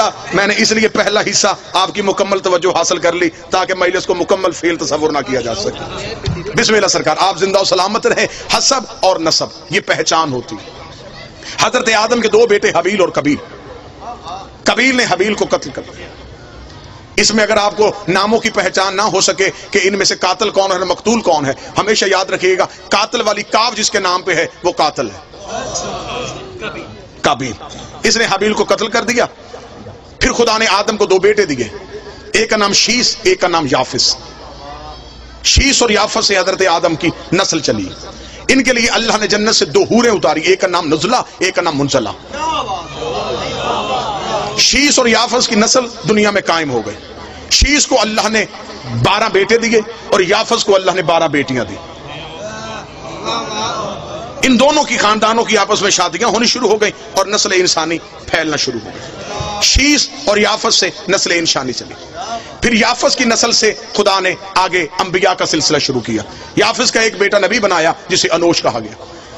لہذا میں نے اس لیے پہلا حصہ آپ کی مکمل توجہ حاصل کر لی تاکہ مجلس کو مکمل فعل تصور نہ کیا جا سکے۔ بسم اللہ سرکار، آپ زندہ و سلامت رہے۔ حسب اور نسب یہ پہچان ہوتی ہے۔ حضرت آدم کے دو بیٹے حابیل اور قابیل، قابیل نے حابیل کو قتل کر دیا۔ اس میں اگر آپ کو ناموں کی پہچان نہ ہو سکے کہ ان میں سے قاتل کون ہے مقتول کون ہے، ہمیشہ یاد رکھیے گا قاتل والی کاف جس کے نام پہ ہے وہ قاتل ہے، قابیل۔ اس نے حابیل کو قتل کر دیا۔ پھر خدا نے آدم کو دو بیٹے دیے، ایک کا نام شیس، ایک کا نام یافس۔ شیس اور یافس سے حضرت آدم کی نسل چلی۔ ان کے لیے اللہ نے جنت سے دو حوریں اتاری، ایک کا نام نزلہ، ایک کا نام منزلہ۔ شیس اور یافس کی نسل دنیا میں قائم ہو گئی۔ شیس کو اللہ نے 12 بیٹے دیے اور یافس کو اللہ نے 12 بیٹیاں دی۔ ان دونوں کی خاندانوں کی آپس میں شادیاں ہونی شروع ہو گئی اور نسل انسانی پھیلنا شروع ہو گئی۔ شیس اور یافس سے نسل انسانی چلی۔ پھر یافس کی نسل سے خدا نے آگے انبیاء کا سلسلہ شروع کیا۔ یافس کا ایک بیٹا نبی بنایا جسے انوش کہا گیا۔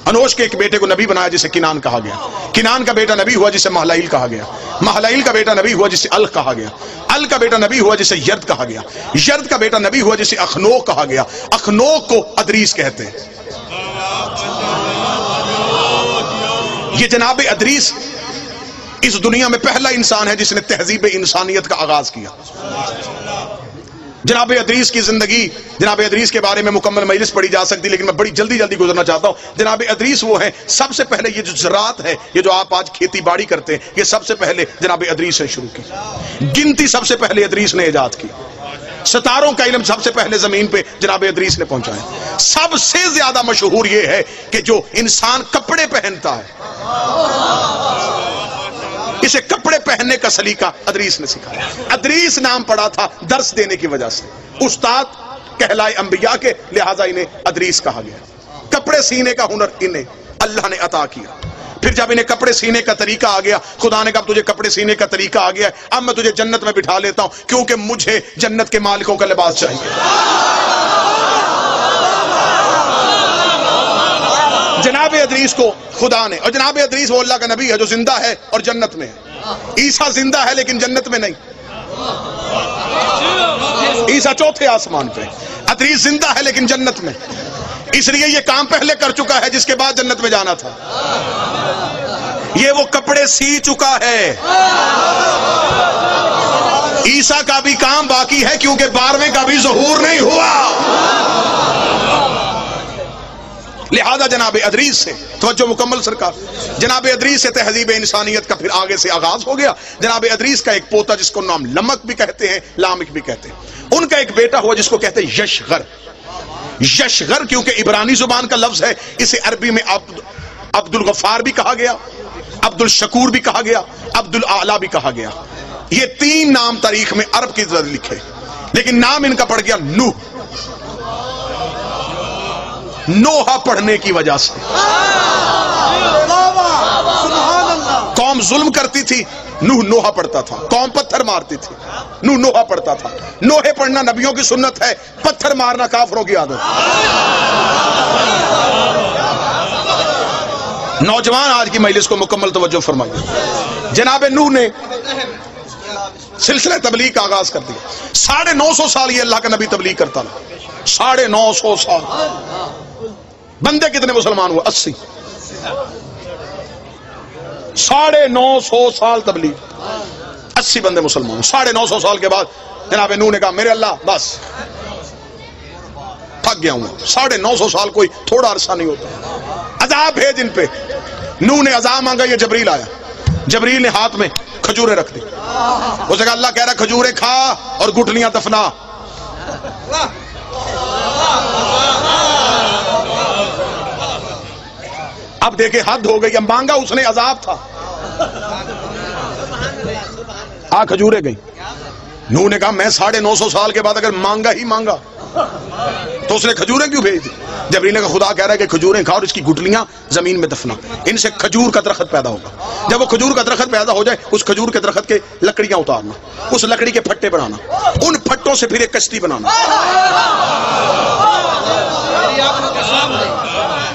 انوش کے ایک بیٹے کو نبی بنایا جسے کنان کہا گیا۔ کنان کا بیٹا نبی ہوا جسے مہلائیل کہا گیا۔ مہلائیل کا بیٹا نبی ہوا جسے الق کہا گیا۔ الق کا بیٹا نبی ہوا جسے یرد کہا گیا۔ یرد کا بیٹا نبی ہوا جسے اخنوک کہا گیا۔ اخنوک کو ادریس کہتے ہیں۔ یہ جناب ادریس اس دنیا میں پہلا انسان ہے جس نے تہذیب انسانیت کا آغاز کیا۔ جناب ادریس کی زندگی، جناب ادریس کے بارے میں مکمل مجلس پڑھی جا سکتی، لیکن میں بڑی جلدی گزرنا چاہتا ہوں۔ جناب ادریس وہ ہیں سب سے پہلے، یہ جو زراعت ہے، یہ جو آپ آج کھیتی باڑی کرتے ہیں، یہ سب سے پہلے جناب ادریس نے شروع کی۔ گنتی سب سے پہلے ادریس نے ایجاد کی۔ ستاروں کا علم سب سے پہلے زمین پہ جناب ادریس نے پہنچایا۔ سب سے زیادہ مشہور یہ ہے کہ جو انسان کپڑے پہنتا ہے اسے کپڑے پہننے کا سلیقہ ادریس نے سکھایا۔ ادریس نام پڑا تھا درس دینے کی وجہ سے، استاد کہلائے انبیاء کے، لہٰذا انہیں ادریس کہا گیا۔ کپڑے سینے کا ہنر انہیں اللہ نے عطا کیا۔ پھر جب انہیں کپڑے سینے کا طریقہ آ گیا، خدا نے کہا تجھے کپڑے سینے کا طریقہ آ گیا ہے، اب میں تجھے جنت میں بٹھا لیتا ہوں کیونکہ مجھے جنت کے مالکوں کا لباس چاہیے۔ جناب ادریس کو خدا نے، اور جناب ادریس وہ اللہ کا نبی ہے جو زندہ ہے اور جنت میں ہے۔ عیسیٰ زندہ ہے لیکن جنت میں نہیں، عیسیٰ چوتھے آسمان پہ، ادریس زندہ ہے لیکن جنت میں، اس لیے یہ کام پہلے کر چکا ہے جس کے بعد جنت میں جانا تھا۔ یہ وہ کپڑے سی چکا ہے۔ عیسیٰ کا بھی کام باقی ہے کیونکہ 12ویں کا بھی ظہور نہیں ہوا۔ لہذا جناب ادریس سے توجہ مکمل سرکار، جناب ادریس سے تہذیب انسانیت کا پھر آگے سے آغاز ہو گیا۔ جناب ادریس کا ایک پوتا جس کو نام لمک بھی کہتے ہیں، لامک بھی کہتے ہیں، ان کا ایک بیٹا ہوا جس کو کہتے ہیں یشغر۔ یشغر کیونکہ عبرانی زبان کا لفظ ہے، اسے عربی میں عبد الغفار بھی کہا گیا، عبد الشکور بھی کہا گیا، عبد الاعلی بھی کہا گیا۔ یہ 3 نام تاریخ میں عرب کی طرح لکھے، لیکن نام ان کا پڑ گیا نوح، نوحہ پڑھنے کی وجہ سے۔ قوم ظلم کرتی تھی، نوح نوحہ پڑھتا تھا۔ قوم پتھر مارتی تھی، نوح نوحہ پڑھتا تھا۔ نوحے پڑھنا نبیوں کی سنت ہے، پتھر مارنا کافروں کی عادت۔ نوجوان آج کی مجلس کو مکمل توجہ فرمائیے۔ جناب نوح نے سلسلہ تبلیغ کا آغاز کر دیا۔ 950 سال یہ اللہ کا نبی تبلیغ کرتا رہا، 950 سال۔ بندے کتنے مسلمان ہوئے؟ 80۔ 950 سال تبلیغ، 80 بندے مسلمان۔ 950 سال کے بعد جناب نوح نے کہا میرے اللہ بس تھک گیا ہوں۔ 950 سال کوئی تھوڑا عرصہ نہیں ہوتا۔ عذاب بھیج ان پہ۔ نوح نے عذاب مانگا، یہ جبریل آیا۔ جبریل نے ہاتھ میں کھجوریں رکھ دی۔ اسے کہا اللہ کہہ رہا کھجوریں کھا اور گٹھلیاں دفنا۔ اب دیکھیں حد ہو گئی، اب مانگا اس نے عذاب تھا، کھجوریں گئی۔ نوح نے کہا میں 950 سال کے بعد اگر مانگا ہی مانگا تو اس نے کھجوریں کیوں بھیج دی؟ جبریل نے کہا خدا کہہ رہا ہے کہ کھجوریں کھا اور اس کی گٹلیاں زمین میں دفنا، ان سے کھجور کا درخت پیدا ہوگا۔ جب وہ کھجور کا درخت پیدا ہو جائے اس کھجور کے درخت کے لکڑیاں اتارنا، اس لکڑی کے پھٹے بنانا، ان پھٹوں سے پھر ایک کشتی بنانا۔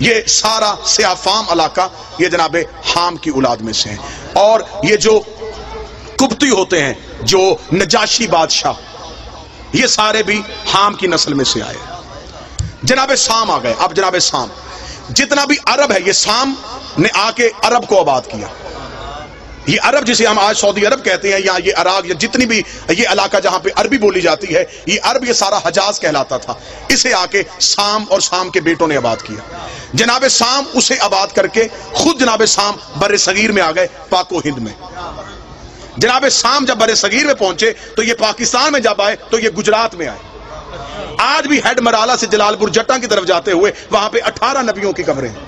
یہ سارا سیاہ فام علاقہ یہ جناب حام کی اولاد میں سے ہیں، اور یہ جو قبطی ہوتے ہیں، جو نجاشی بادشاہ، یہ سارے بھی حام کی نسل میں سے آئے۔ جناب سام آ گئے۔ اب جناب سام، جتنا بھی عرب ہے، یہ سام نے آ کے عرب کو آباد کیا۔ یہ عرب جسے ہم آج سعودی عرب کہتے ہیں، یا یہ عراق، یا جتنی بھی یہ علاقہ جہاں پہ عربی بولی جاتی ہے، یہ عرب، یہ سارا حجاز کہلاتا تھا۔ اسے آ کے سام اور سام کے بیٹوں نے آباد کیا۔ جناب سام اسے آباد کر کے خود جناب سام بر صغیر میں آ گئے، پاک و ہند میں۔ جناب سام جب بر صغیر میں پہنچے تو یہ پاکستان میں جب آئے تو یہ گجرات میں آئے۔ آج بھی ہیڈ مرالہ سے جلال پور جٹاں کی طرف جاتے ہوئے وہاں پہ 18 نبیوں کی قبریں ہیں۔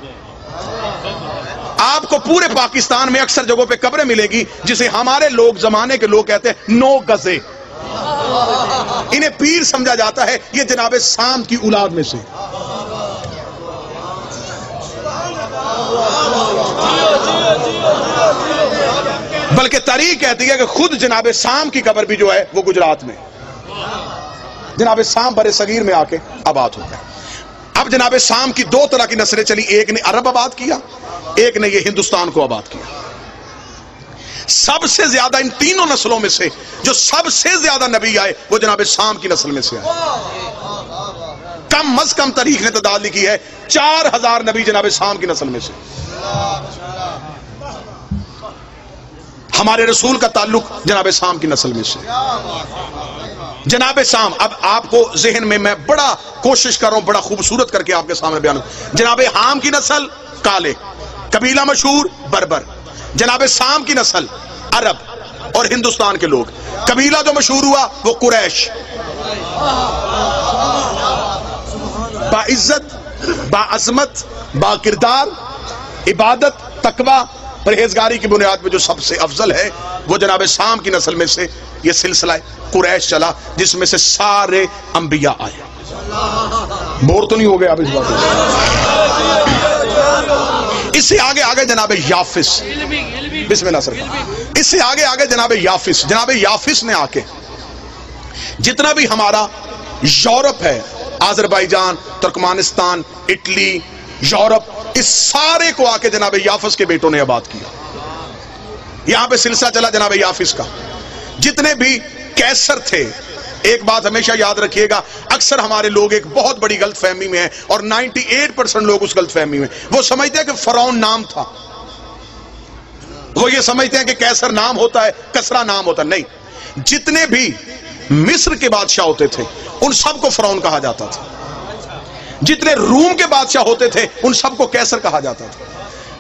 آپ کو پورے پاکستان میں اکثر جگہوں پہ قبریں ملے گی جسے ہمارے لوگ، زمانے کے لوگ کہتے ہیں 9 گزے۔ انہیں پیر سمجھا جاتا ہے، یہ جناب سام کی اولاد میں سے۔ بلکہ تاریخ کہتی ہے کہ خود جناب سام کی قبر بھی جو ہے وہ گجرات میں۔ جناب سام بر صغیر میں آ کے آباد ہو گئے۔ اب جناب سام کی 2 طرح کی نسلیں چلی، ایک نے عرب آباد کیا، ایک نے یہ ہندوستان کو آباد کیا۔ سب سے زیادہ ان تینوں نسلوں میں سے جو سب سے زیادہ نبی آئے وہ جناب سام کی نسل میں سے آئے۔ کم از کم تاریخ نے تعداد لکھی ہے 4000 نبی جناب سام کی نسل میں سے۔ ہمارے رسول کا تعلق جناب سام کی نسل میں سے۔ جناب سام، اب آپ کو ذہن میں بڑا کوشش کر رہا ہوں، بڑا خوبصورت کر کے آپ کے سامنے بیان کروں۔ جناب حام کی نسل کالے، قبیلہ مشہور بربر۔ جناب سام کی نسل عرب اور ہندوستان کے لوگ۔ قبیلہ جو مشہور ہوا وہ قریش، با عزت، با عظمت، با کردار، عبادت، تقوی، پرہیزگاری کی بنیاد پہ جو سب سے افضل ہے وہ جناب سام کی نسل میں سے یہ سلسلہ قریش چلا، جس میں سے سارے انبیاء آئے۔ بور تو نہیں ہو گیا اب اس بات میں؟ اس سے آگے جناب یافس، بسم اللہ سرکار، اس سے آگے جناب یافس۔ جناب یافس نے آ کے جتنا بھی ہمارا یورپ ہے، آذربائیجان، ترکمانستان، اٹلی، یورپ، اس سارے کو آ کے جناب یافس کے بیٹوں نے آباد کیا۔ یہاں پہ سلسلہ چلا جناب یافس کا۔ جتنے بھی کیسر تھے، ایک بات ہمیشہ یاد رکھیے گا، اکثر ہمارے لوگ ایک بہت بڑی غلط فہمی میں ہیں، اور 98% لوگ اس غلط فہمی میں، وہ سمجھتے ہیں کہ فرعون نام تھا۔ وہ یہ سمجھتے ہیں کہ کیسر نام ہوتا ہے، کسرا نام ہوتا ہے۔ نہیں، جتنے بھی مصر کے بادشاہ ہوتے تھے ان سب کو فرعون کہا جاتا تھا۔ جتنے روم کے بادشاہ ہوتے تھے ان سب کو کیسر کہا جاتا تھا۔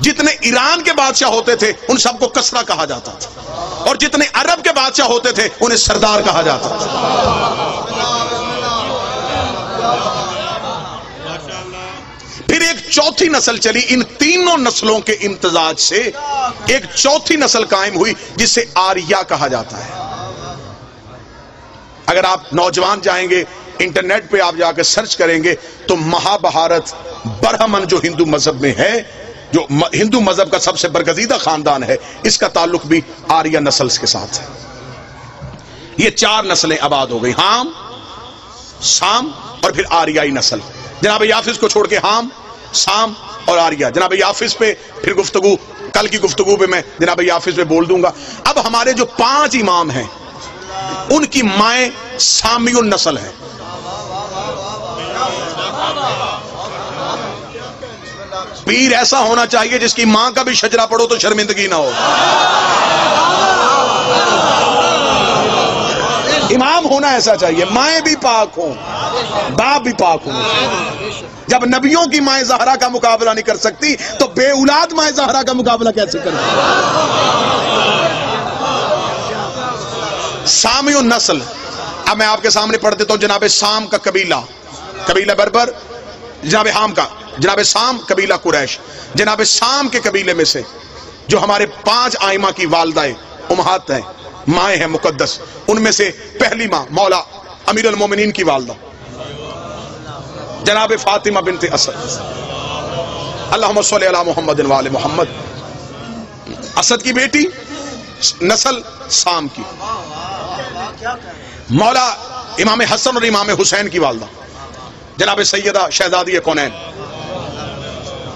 جتنے ایران کے بادشاہ ہوتے تھے ان سب کو کسرا کہا جاتا تھا، اور جتنے عرب کے بادشاہ ہوتے تھے انہیں سردار کہا جاتا تھا۔ پھر ایک چوتھی نسل چلی، ان تینوں نسلوں کے امتزاج سے ایک چوتھی نسل قائم ہوئی جسے آریہ کہا جاتا ہے۔ اگر آپ نوجوان جائیں گے انٹرنیٹ پہ، آپ جا کے سرچ کریں گے تو مہابھارت، برہمن جو ہندو مذہب میں ہے، جو ہندو مذہب کا سب سے برگزیدہ خاندان ہے، اس کا تعلق بھی آریہ نسل کے ساتھ ہے۔ یہ 4 نسلیں آباد ہو گئی، حام، سام اور پھر آریائی نسل۔ جناب یافس کو چھوڑ کے حام، سام اور آریہ۔ جناب یافس پہ پھر گفتگو، کل کی گفتگو پہ میں جناب یافس پہ بول دوں گا۔ اب ہمارے جو 5 امام ہیں ان کی مائیں سامی النسل ہیں۔ پیر ایسا ہونا چاہیے جس کی ماں کا بھی شجرہ پڑھو تو شرمندگی نہ ہو۔ امام ہونا ایسا چاہیے، مائیں بھی پاک ہوں، باپ بھی پاک ہوں۔ جب نبیوں کی مائیں زہرا کا مقابلہ نہیں کر سکتی تو بے اولاد مائیں زہرا کا مقابلہ کیسے کریں؟ سامی النسل۔ اب میں آپ کے سامنے پڑھ دیتا ہوں جناب سام کا قبیلہ بربر، جناب حام کا، جناب سام قبیلہ قریش۔ جناب سام کے قبیلے میں سے جو ہمارے 5 آئمہ کی والدہ امہات ہیں، مائیں ہیں مقدس، ان میں سے پہلی ماں مولا امیر المومنین کی والدہ جناب فاطمہ بنت اسد، اللہم صلی علی محمد و آل محمد، اسد کی بیٹی، نسل سام کی۔ مولا امام حسن اور امام حسین کی والدہ جناب سیدہ شہزادی کونین،